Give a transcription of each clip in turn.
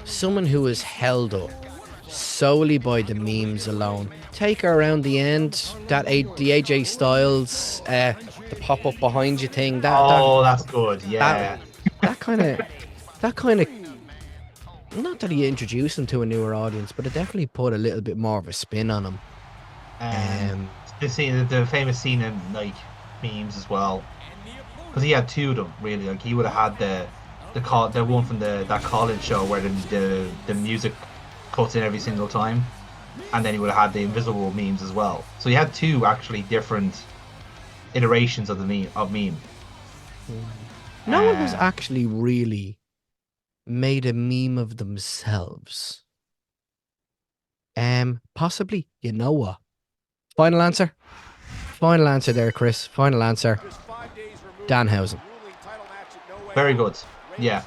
someone who is held up solely by the memes alone. Take her around the end, the AJ Styles, the pop up behind you thing. Oh, that's good. That Yeah. that kind of not that he introduced him to a newer audience, but it definitely put a little bit more of a spin on him. And Um, the scene, the famous scene in like memes as well, because he had two of them really. Like he would have had the one from that college show where the music cuts in every single time, and then he would have had the invisible memes as well. So he had two actually different iterations of the meme. no one has Uh, actually really made a meme of themselves. Possibly, you know what? Final answer. Final answer there, Chris. Final answer. Danhausen. Very good. Yeah,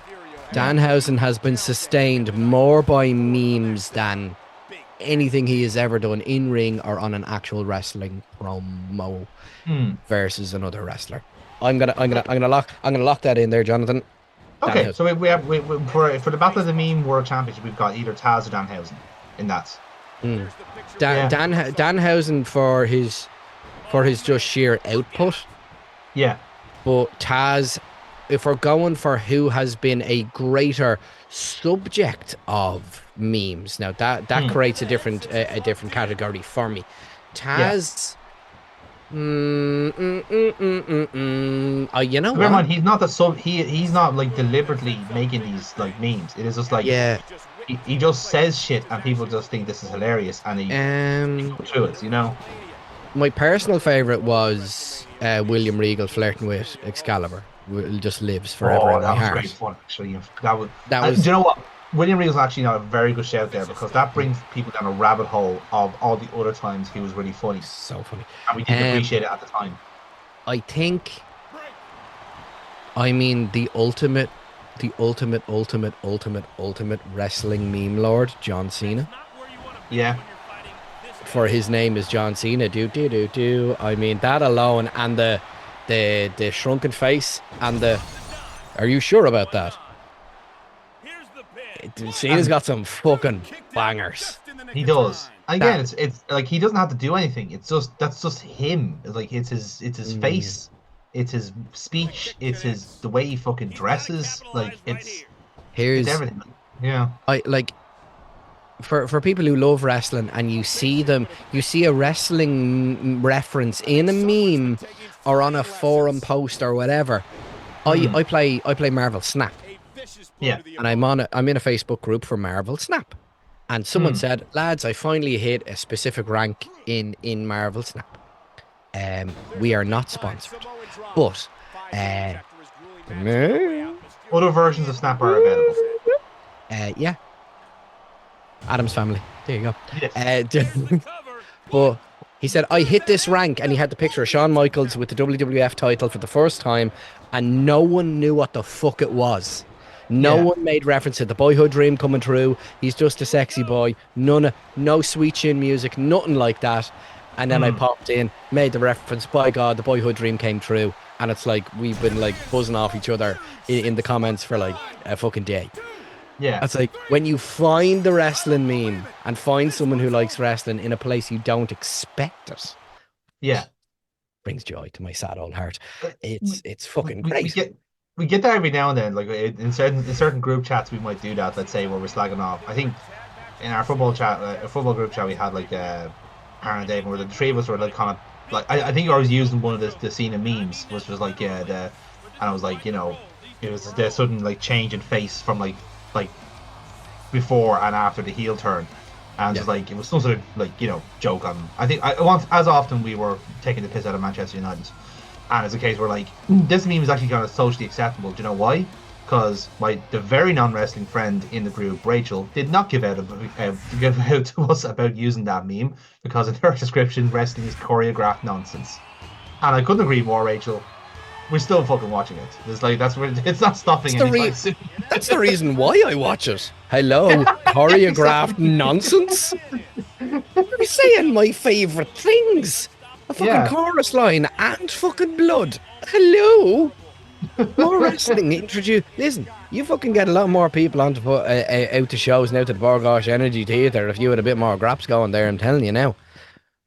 yeah. Danhausen has been sustained more by memes than anything he has ever done in ring or on an actual wrestling promo Hmm. versus another wrestler. I'm gonna lock that in there, Jonathan. Okay, Danhausen. so for the Battle of the Meme World Championship, we've got either Taz or Danhausen in that. Mm. Yeah, Danhausen for his just sheer output, yeah. but Taz, if we're going for who has been a greater subject of memes, now that Hmm. creates a different category for me. Yeah. Taz, you know Bear in what? mind, he's not the sub. He's not like deliberately making these like memes. It is just like Yeah. he just says shit, and people just think this is hilarious, and he Um, goes through it. You know? my personal favorite was William Regal flirting with Excalibur. Will just lives forever Oh, in my that was great heart. fun actually. That would. That Do was you know what? William Regal's actually not a very good shout there because that brings people down a rabbit hole of all the other times he was really funny, so funny. and we didn't appreciate it at the time. I think, I mean, the ultimate wrestling meme lord, John Cena. Yeah. For his name is John Cena. Do do do do. I mean, that alone, and the shrunken face, and the. Are you sure about that? Cena's And got some fucking bangers. he does. That. Again, it's like he doesn't have to do anything. It's just that's just him. It's like it's his Mm, face, it's his speech, it's his the way he fucking dresses. Like it's here's everything. Yeah. I like for people who love wrestling and you see a wrestling reference in a meme or on a forum post or whatever. I Hmm. I play I play Marvel Snap, Yeah. and I'm in a Facebook group for Marvel Snap, and someone Hmm. said, "Lads, I finally hit a specific rank in Marvel Snap. We are not sponsored, but uh, Other versions of Snap are available. yeah, Adam's Family. There you go. Yes. Uh, but he said, I hit this rank, and he had the picture of Shawn Michaels with the WWF title for the first time, and no one knew what the fuck it was. No Yeah. one made reference to the boyhood dream coming true. He's just a sexy boy. No sweet chin music, nothing like that. And then I Hmm. popped in, made the reference. By God, the boyhood dream came true. And it's like we've been like buzzing off each other in the comments for like a fucking day. Yeah. It's like when you find the wrestling meme and find someone who likes wrestling in a place you don't expect it, Yeah. brings joy to my sad old heart. We, It's fucking we great. get that every now and then. Like in certain group chats, we might do that. Let's say where we're slagging off. I think in our football chat, a football group chat, we had like Aaron and Dave, where the three of us were like kind of like I think I was using one of the Cena memes, which was like and I was like it was the sudden like change in face from like before and after the heel turn. And Yeah. just like it was some sort of like joke on. I think I once as often we were taking the piss out of Manchester United, and it's a case where like this meme is actually kind of socially acceptable. Do you know why? Because the very non-wrestling friend in the group, Rachel, did not give out to us about using that meme because in her description, wrestling is choreographed nonsense. And I couldn't agree more, Rachel. We're still fucking watching it. It's like it's not That's stopping the anytime re- soon. that's the reason why I watch it. Hello, choreographed Exactly. nonsense. I'm saying my favorite things. A fucking Yeah. chorus line and fucking blood. Hello. More wrestling introduce. Listen, You fucking get a lot more people on to put out to shows now to the Borgosh Energy Theatre if you had a bit more graps going there. I'm telling you now.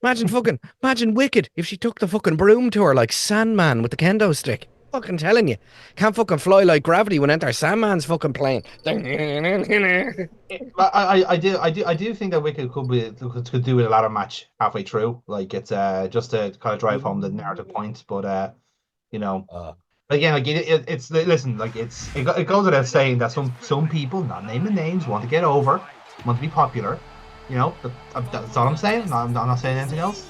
Imagine Wicked if she took the fucking broom to her like Sandman with the kendo stick. Fucking telling you, can't fucking fly like gravity when enter Sandman's fucking plane. I do think that Wicked could do with a ladder match halfway through. Like it's just to kind of drive home the narrative point. But you know, Uh, again, like it's listen, like it goes without saying that some people, not naming names, want to get over, want to be popular. You know, that's all I'm saying. I'm not saying anything else.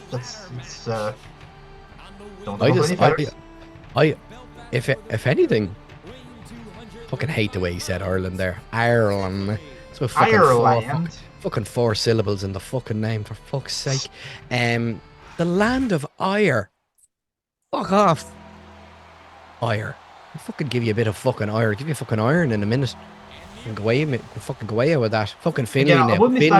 Don't I ruffle just, any feathers. I, if anything, fucking hate the way he said Ireland there. Ireland. It's about Ireland. fucking four syllables in the fucking name, for fuck's sake. The land of ire. Fuck off. Ire. I'll fucking give you a bit of fucking ire. Give you fucking iron in a minute. And go away, fucking go away with that. Fucking Finlay Again, now. Finlay.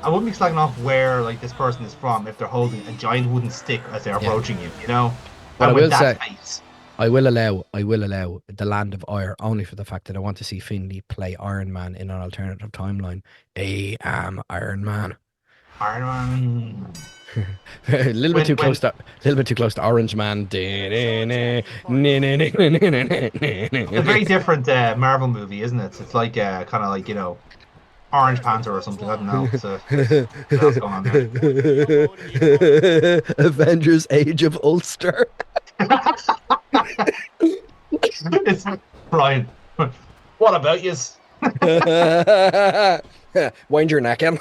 I wouldn't be slagging off where like this person is from if they're holding a giant wooden stick as they're Yeah. approaching you, you know? But I And with will say, that face. I will allow the land of ire only for the fact that I want to see Finlay play Iron Man in an alternative timeline. I am Iron Man. Iron A little bit when too when close to, Orange Man. it's a very different Marvel movie, isn't it? It's like kind of like, Orange Panther or something. I don't know. What's going on there? Avengers: Age of Ulster. It's Brian. What about you? Wind your neck in.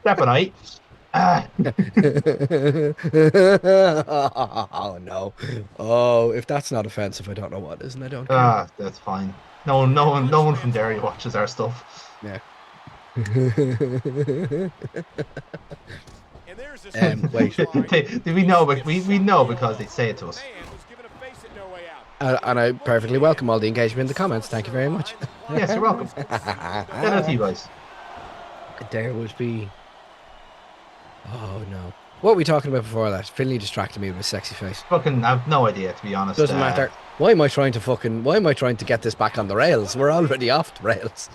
Stepanite. Oh no. Oh, if that's not offensive, I don't know what is, and I don't care. That's fine. No one from Derry watches our stuff. Yeah. Wait. We know, but we know because they say it to us. And I perfectly welcome all the engagement in the comments. Thank you very much. Yes, you're welcome. Get out to you guys. There would be. Oh no. What were we talking about before that? Finlay distracted me with his sexy face. Fucking, I have no idea, to be honest. Doesn't matter. Why am I trying to get this back on the rails? We're already off the rails.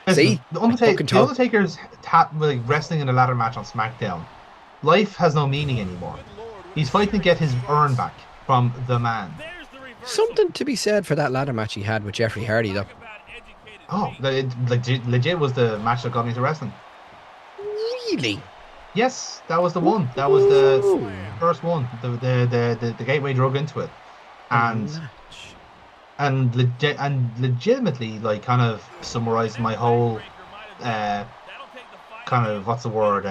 See? The Undertaker's wrestling in a ladder match on Smackdown. Life has no meaning anymore. He's fighting to get his urn back from the man. Something to be said for that ladder match he had with Jeffrey Hardy, though. Oh, legit was the match that got me into wrestling. Really? Yes, that was the one. That was the Ooh. first one. The gateway drug into it, and legitimately like kind of summarized my whole kind of what's the word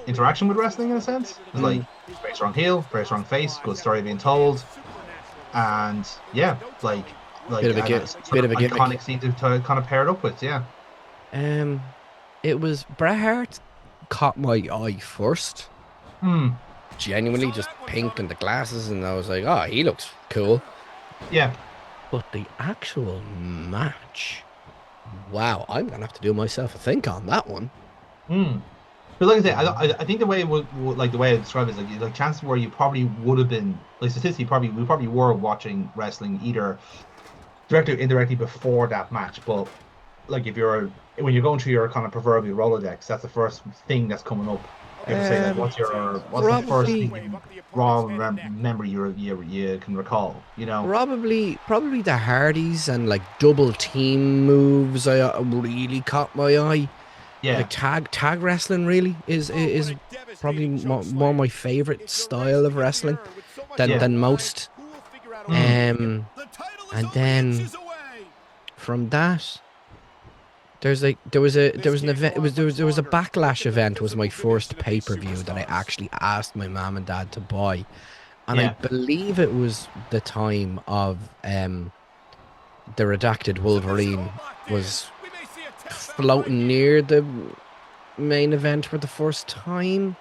interaction with wrestling in a sense. It was like very strong heel, very strong face, good story being told, and yeah, like bit of a gimmick. Iconic scene to kind of pair it up with. Yeah. It was Bret Hart caught my eye first. Genuinely, just pink and the glasses, and I was like, oh, he looks cool. Yeah. But the actual match, wow, I'm gonna have to do myself a think on that one. But like I say, I think the way the way I describe it is like chances where you probably would have been like statistically we probably were watching wrestling either directly or indirectly before that match. But like when you're going through your kind of proverbial Rolodex, that's the first thing that's coming up. You ever say that? What's the first thing raw memory you can recall? You know, Probably the Hardys and like double team moves. I really caught my eye. yeah. Like tag wrestling really is probably more my favorite style of wrestling than most. And then from that, there was an event. There was a Backlash event. Was my first pay-per-view that I actually asked my mom and dad to buy, and I believe it was the time of the redacted Wolverine was floating near the main event for the first time.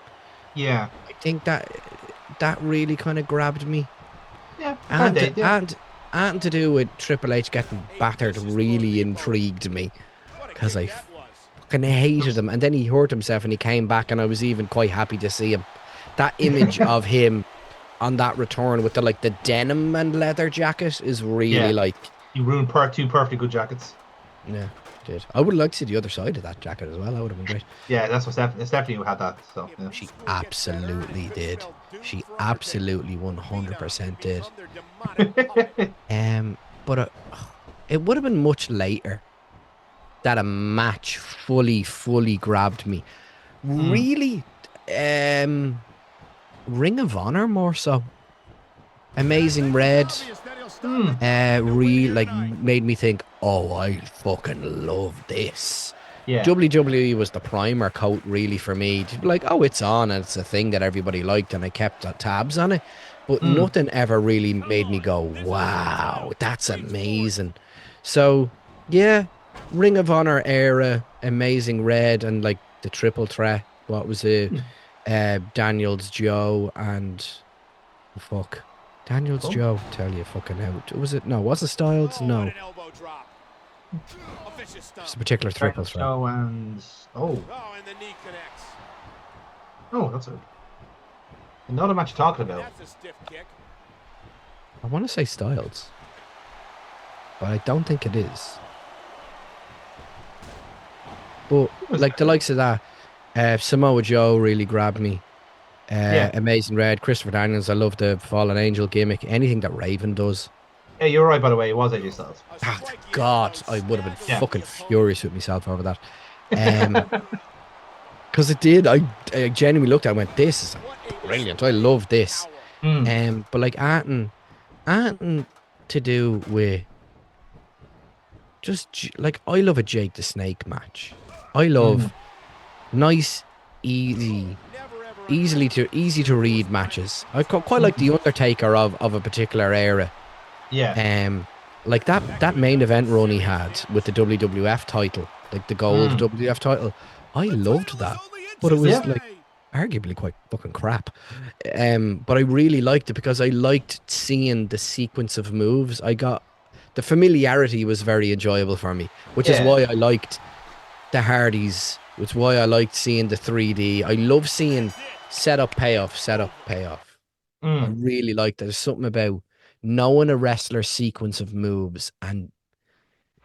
Yeah. I think that really kind of grabbed me. Yeah. And to do with Triple H getting battered really intrigued me because I fucking hated him. And then he hurt himself and he came back, and I was even quite happy to see him. That image of him on that return with the like the denim and leather jacket is really Yeah, like, you ruined two perfectly good jackets. yeah, did. I would like to see the other side of that jacket as well. That would have been great. Yeah, that's what Stephanie had that. So yeah. She absolutely did. She absolutely 100% did. Um, but it would have been much later that a match fully grabbed me. Mm. Really, um, Ring of Honor more so. Amazing Red, Mm. like made me think, oh, I fucking love this. Yeah. WWE was the primer coat really for me. To be like, oh, it's on and it's a thing that everybody liked, and I kept tabs on it. But Mm. nothing ever really made me go, wow, that's amazing. So, yeah, Ring of Honor era, Amazing Red, and like the triple threat. What was it? Mm. Daniels, Joe, and fuck. Daniels, Cool. Joe, tell you fucking out. Was it? No, was it Styles? No. It's a particular triple Daniel threat. Show and that's another match you're talking about. I want to say Styles, but I don't think it is. But like the likes of that, Samoa Joe really grabbed me. Yeah. Amazing Red, Christopher Daniels. I love the Fallen Angel gimmick. Anything that Raven does. Yeah, you're right, by the way. It was AJ Styles. Ah, God, I would have been Yeah. fucking furious with myself over that. Because it did. I genuinely looked at it and went, this is brilliant. I love this. Mm. But like Atten to do with just like I love a Jake the Snake match. I love Mm. nice, easy to read matches. I quite like the Mm. Undertaker of a particular era. Yeah. Like that main event run he had with the WWF title, like the gold Mm. WWF title. I loved that, but it was Yeah. like arguably quite fucking crap. But I really liked it because I liked seeing the sequence of moves. I got the familiarity was very enjoyable for me, which is Yeah. why I liked the Hardys. It's why I liked seeing the 3D. I love seeing setup payoff, setup payoff. I Mm. really like that. There's something about knowing a wrestler's sequence of moves and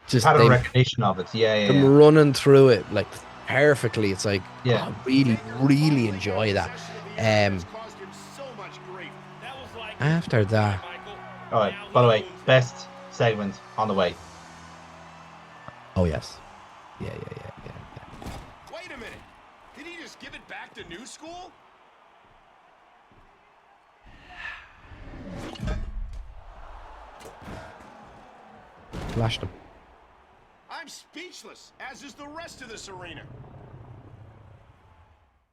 The just pattern recognition of it. Yeah, yeah, them yeah. running through it like perfectly. It's like, oh, Yeah. I really enjoy that. After that, All right. By the way, best segment on the way. oh yes, yeah. Wait a minute. Did he just give it back to new school? Flashed them. I'm speechless, as is the rest of this arena.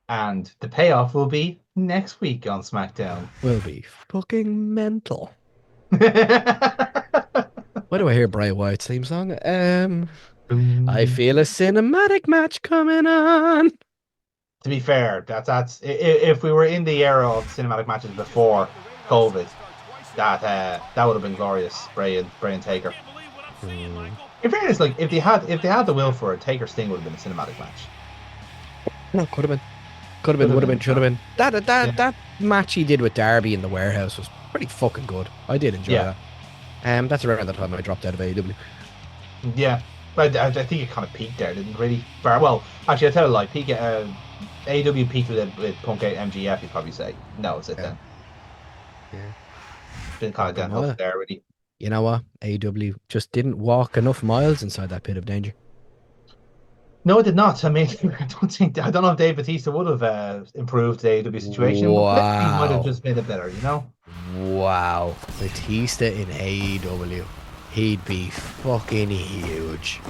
And the payoff will be next week on SmackDown. Will be fucking mental. To Why do I hear Bray Wyatt's theme song? I feel a cinematic match coming on. be fair, if we were in the era of cinematic matches before COVID, that would have been glorious. Bray and Taker. In fairness, like if they had the will for it, Taker Sting would have been a cinematic match. No, could have been, would have been, should have been. That match he did with Darby in the warehouse was pretty fucking good. I did enjoy that. That's around the time I dropped out of AEW. Yeah, but I think it kind of peaked there, didn't it, really? Well, actually, I tell a lie. AEW peaked with Punk 8 MGF. You'd probably say no, it's it then. Yeah, Been kind of downhill there, really. You know what? AEW just didn't walk enough miles inside that pit of danger. No, it did not. I mean, I don't know if Dave Batista would have improved the AEW situation, but he might have just made it better, you know? Wow. Batista in AEW. He'd be fucking huge.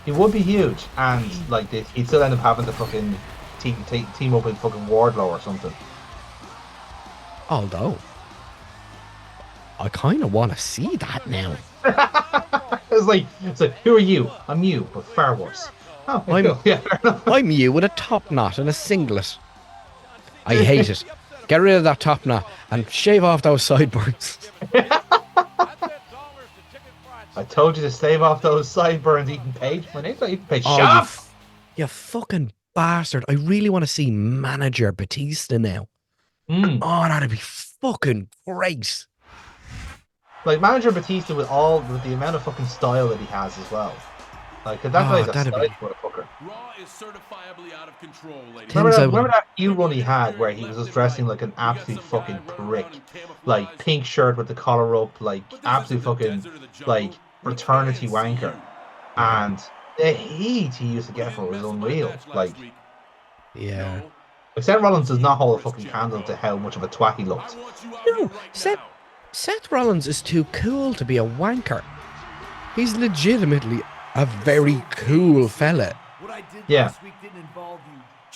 He would be huge, and like he'd still end up having to fucking team up with fucking Wardlow or something. Although, I kind of want to see that now. it's like, who are you? I'm you, but far worse. Oh, cool. Yeah, fair enough. I'm you with a top knot and a singlet. I hate it. Get rid of that top knot and shave off those sideburns. I told you to stave off those sideburns, Ethan Page. My name's not Ethan Page. Oh, Shut up! You fucking bastard. I really want to see manager Batista now. Oh, that'd be fucking great. Like manager Batista with the amount of fucking style that he has as well. Like that guy's a That'd style be motherfucker. Raw is certifiably out of control, ladies. things I Remember would. that feud run he had where he was just dressing like an absolute fucking prick, like pink shirt with the collar up, like absolute fucking like fraternity wanker, and the heat he used to get for it was unreal. Like Yeah. Seth Rollins does not hold a fucking candle to how much of a twat he looked. No, Seth Rollins is too cool to be a wanker. He's legitimately a very cool fella. Yeah.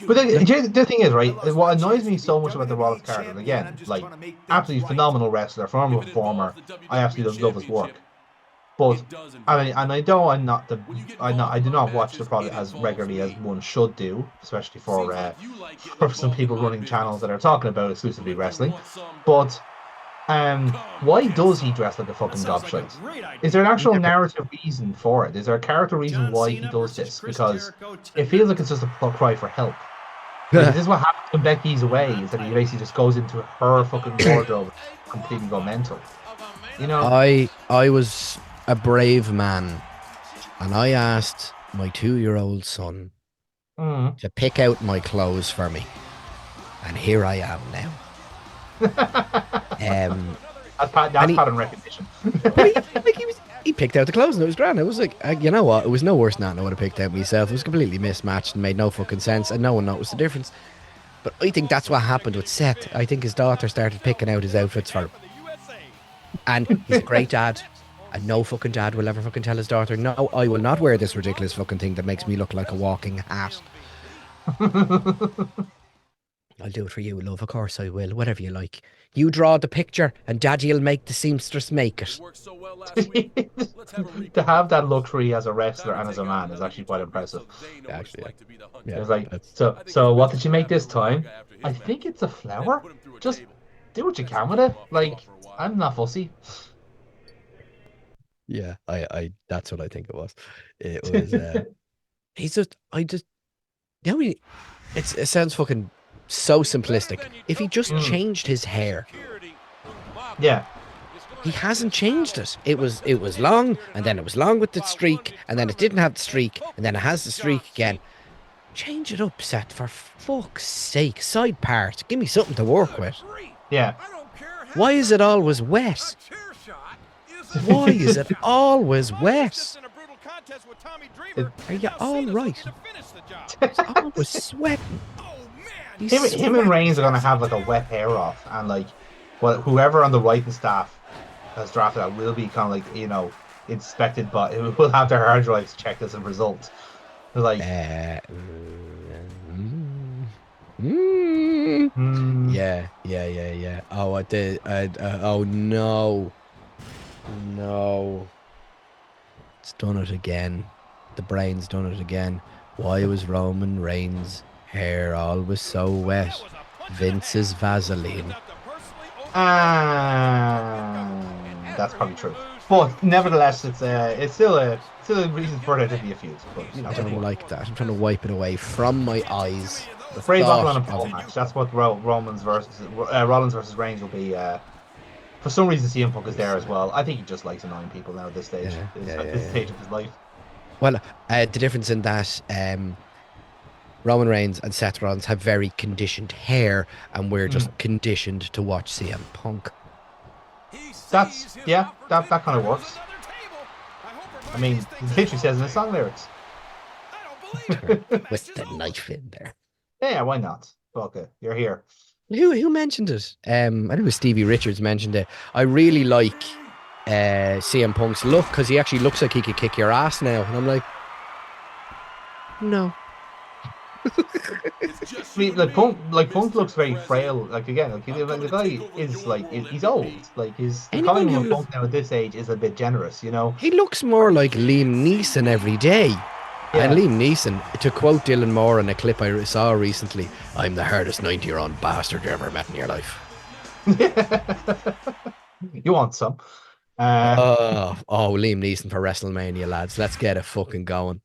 But the thing is, right, what annoys me so much about the Rollins character, and again, like, absolutely phenomenal wrestler, phenomenal performer, I absolutely love his work. But, I know I do not watch the product as regularly as one should do, especially for some people running channels that are talking about exclusively wrestling. But, why does he dress like a fucking gobshite? Is there an actual narrative reason for it? Is there a character reason why he does this? Because it feels like it's just a cry for help. Like, this is what happens when Becky's away, is that he basically just goes into her fucking wardrobe and completely go mental. You know? I was a brave man, and I asked my 2-year-old son to pick out my clothes for me, and here I am now. That's pattern recognition. But he picked out the clothes and it was grand. It was like, you know what? It was no worse than that. I would have picked out myself. It was completely mismatched and made no fucking sense, and no one noticed the difference. But I think that's what happened with Seth. I think his daughter started picking out his outfits for him. And he's a great dad. And no fucking dad will ever fucking tell his daughter, no, I will not wear this ridiculous fucking thing that makes me look like a walking hat. I'll do it for you, love. Of course I will. Whatever you like. You draw the picture and daddy'll make the seamstress make it. To have that luxury as a wrestler and as a man is actually quite impressive. Actually, yeah. It's like, so what did you make this time? I think it's a flower. Just do what you can with it. Like, I'm not fussy. Yeah, I that's what I think it was. It was you know, it sounds fucking so simplistic. If he just changed his hair. Yeah. He hasn't changed it. It was long, and then it was long with the streak, and then it didn't have the streak, and then it has the streak again. Change it up, Seth, for fuck's sake. Side part. Give me something to work with. Yeah. Why is it always wet? Why is it always wet? Are you all right? It's always sweating. Him and Reigns are gonna have like a wet hair off, and like, well, whoever on the writing staff has drafted that will be kind of like, you know, inspected, but it will have their hard drives checked as a result. Like, Yeah. Oh, I did. Oh no. No. It's done it again. The brain's done it again. Why was Roman Reigns' hair always so wet? Vince's Vaseline. That's probably true. But nevertheless, it's still a reason for there to be a feud. But you know, I don't like that. I'm trying to wipe it away from my eyes. the Bray Buckle on a pole match. That's what Rollins versus Reigns will be. For some reason, CM Punk is there as well. I think he just likes annoying people now at this stage. At this stage of his life. Well, the difference in that Roman Reigns and Seth Rollins have very conditioned hair, and we're just conditioned to watch CM Punk. That kind of works. I mean, it literally says in the song lyrics. With the knife in there. Yeah, why not? Fuck it, you're here. Who mentioned it? I think it was Stevie Richards mentioned it. I really like CM Punk's look, because he actually looks like he could kick your ass now, and I'm like, no. I mean, Punk looks very frail. Like again, the guy is like he's old. Like calling him Punk now at this age is a bit generous, you know. He looks more like Liam Neeson every day. Yeah. And Liam Neeson, to quote Dylan Moore in a clip I saw recently, "I'm the hardest 90-year-old bastard you ever met in your life." You want some? Liam Neeson for WrestleMania, lads. Let's get it fucking going.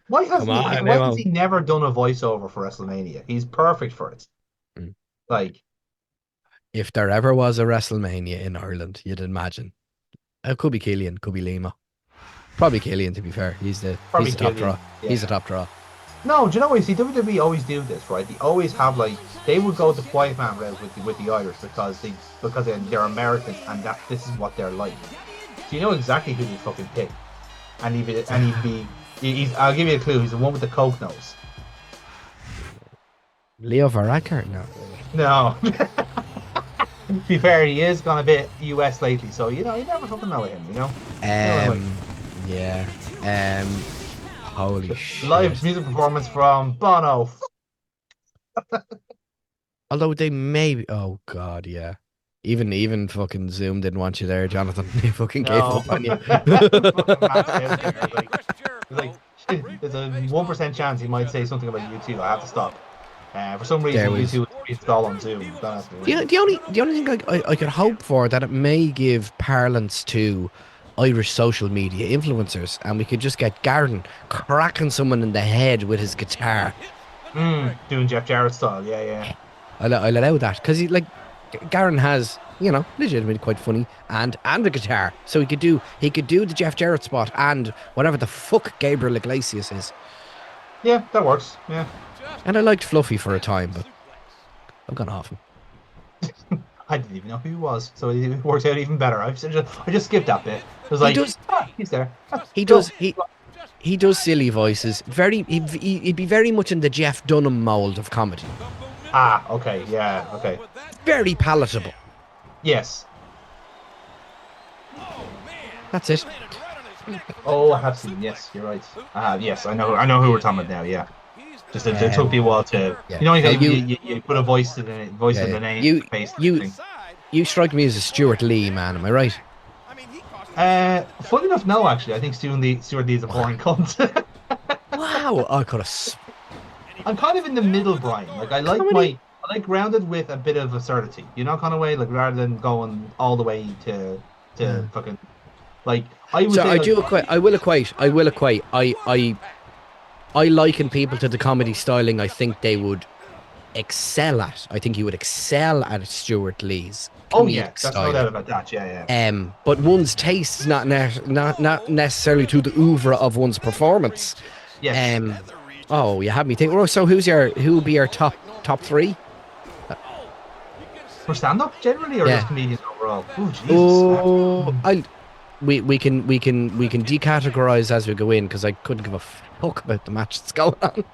Why has he never done a voiceover for WrestleMania? He's perfect for it. Like, If there ever was a WrestleMania in Ireland, you'd imagine. It could be Killian, could be Lima. Probably Killian, to be fair. He's the Probably top Killian, draw. yeah. He's the top draw. No, do you know what? You see, WWE always do this, right? They always have like they would go the quiet man route with the Irish because they're Americans and this is what they're like. So you know exactly who they fucking pick, and I'll give you a clue. He's the one with the coke nose. Leo Varadkar? No. No. To be fair, he is gone a bit US lately, so you never fucking know him, you know. Yeah. Holy shit. Live music performance from Bono. Although they may. Oh god, yeah. Even fucking Zoom didn't want you there, Jonathan. He fucking gave up on you. There's a 1% chance he might say something about you too. I have to stop. For some reason, YouTube is installed on Zoom. The only thing I could hope for that it may give parlance to Irish social media influencers, and we could just get Garden cracking someone in the head with his guitar. Doing Jeff Jarrett style, yeah. I'll allow that because Garden has legitimately quite funny and a guitar, so he could do the Jeff Jarrett spot and whatever the fuck Gabriel Iglesias is. Yeah, that works. Yeah. And I liked Fluffy for a time, but I've gone off him. I didn't even know who he was, so it works out even better. I just skipped that bit. It was like, he's there. He does silly voices. He'd be very much in the Jeff Dunham mold of comedy. Okay, yeah, okay. Very palatable. Yes. That's it. Oh, I have seen. Yes, you're right. Yes, I know who we're talking about now. Yeah. Just it took me a while to, you put a voice to the name. You strike me as a Stuart Lee man. Am I right? Funny enough, no. Actually, I think Stuart Lee is a boring cunt. Wow, I could have. I'm kind of in the middle, Brian. Like I like grounded with a bit of absurdity. Kind of way, like rather than going all the way to fucking like I would. So say, I will equate. I liken people to the comedy styling I think they would excel at. I think you would excel at Stuart Lee's comedic style. No doubt about that. Yeah. But one's taste is not necessarily to the oeuvre of one's performance. Yes. Oh, you have me think. So who will be your top three? For stand-up generally, or just comedians overall? Oh, Jesus. We can decategorize as we go in because I couldn't give a fuck about the match that's going on.